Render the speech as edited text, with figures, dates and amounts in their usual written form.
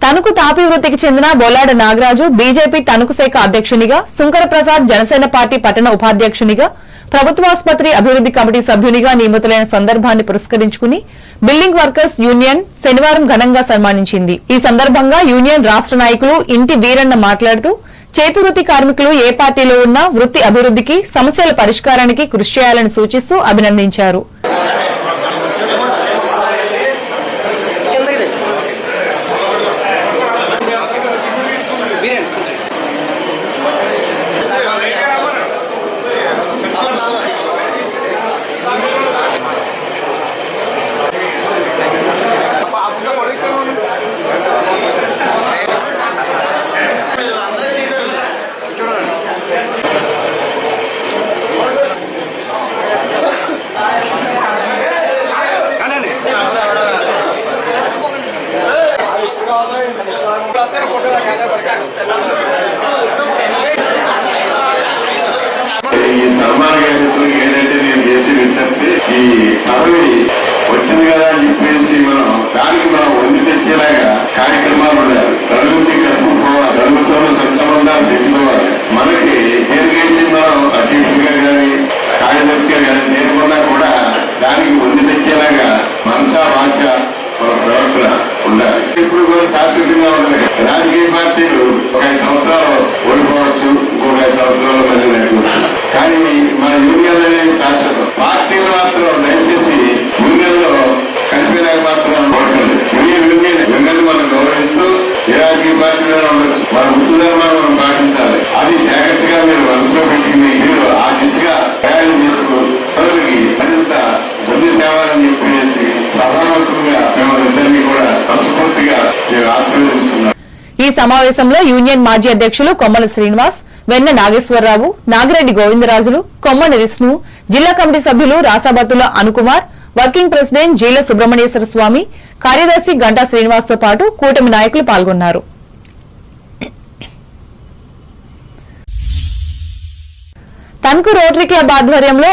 తణుకు తాపీ వృత్తికి చెందిన బొల్లాడ నాగరాజు బీజేపీ తణుకు శాఖ అధ్యక్షునిగా, శుంకర ప్రసాద్ జనసేన పార్టీ పట్టణ ఉపాధ్యక్షునిగా, ప్రభుత్వాసుపత్రి అభివృద్ది కమిటీ సభ్యునిగా నియమితులైన సందర్భాన్ని పురస్కరించుకుని బిల్డింగ్ వర్కర్స్ యూనియన్ శనివారం ఘనంగా సన్మానించింది. ఈ సందర్భంగా యూనియన్ రాష్ట్ర నాయకులు ఇంటి వీరన్న మాట్లాడుతూ చేతివృత్తి కార్మికులు ఏ పార్టీలో ఉన్నా వృత్తి అభివృద్దికి, సమస్యల పరిష్కారానికి కృషి చేయాలని సూచిస్తూ అభినందించారు. ఈ సన్మాన కార్యక్రమం ఏదైతే నేను చేసి వింటే ఈ పదవి వచ్చింది కదా అని చెప్పేసి దానికి మనం వండి తెచ్చేలాగా కార్యక్రమాలు ఉండాలి. నలుగురికి కలుపుకోవాలి, నలుగురితో సత్సంబంధాలు పెంచుకోవాలి. మనకి దేనికైతే మనం అధ్యక్షుడిగా కానీ కార్యదర్శిగా కానీ దేనికున్నా కూడా దానికి వండి తెచ్చేలాగా మనసా భాష మన ప్రవర్తన ఉండాలి. ఇప్పుడు కూడా శాశ్వతంగా ఉండదు. రాజకీయ పార్టీలు ఒక 5 సంవత్సరాలు ఓడిపోవచ్చు, ఇంకొక 5 సంవత్సరాలు మళ్ళీ నడవచ్చు. కానీ మన యూనియన్ అనేది శాశ్వతం. పార్టీలు మాత్రం దయచేసి యూనియన్ లో కలిపేలాగా మాత్రం ఓటండి. యూనియన్ మనం గౌరవిస్తూ ఏ రాజకీయ పార్టీలో ఉండొచ్చు, మన ఉత్తధర్మాన్ని మనం పాటించాలి. అది జాగ్రత్తగా మీరు మనసులో పెట్టుకుని మీరు ఆ దిశగా ప్రయాణం చేస్తూ పనులకి మరింత బుద్ధి తేవాలని చెప్పేసి సభాముఖంగా మిమ్మల్ని ఇద్దరినీ కూడా మనస్ఫూర్తిగా నేను ఆశీర్వదిస్తున్నాను. ఈ సమావేశంలో యూనియన్ మాజీ అధ్యక్షులు కొమ్మల శ్రీనివాస్, వెన్న నాగేశ్వరరావు, నాగిరెడ్డి గోవిందరాజులు, కొమ్మని విష్ణు, జిల్లా కమిటీ సభ్యులు రాసాబత్తుల అనుకుమార్, వర్కింగ్ ప్రెసిడెంట్ జీల సుబ్రహ్మణ్యేశ్వర స్వామి, కార్యదర్శి గంటా శ్రీనివాస్ తో పాటు కూటమి నాయకులు పాల్గొన్నారు. తణుకు రోటరీ క్లబ్ ఆధ్వర్యంలో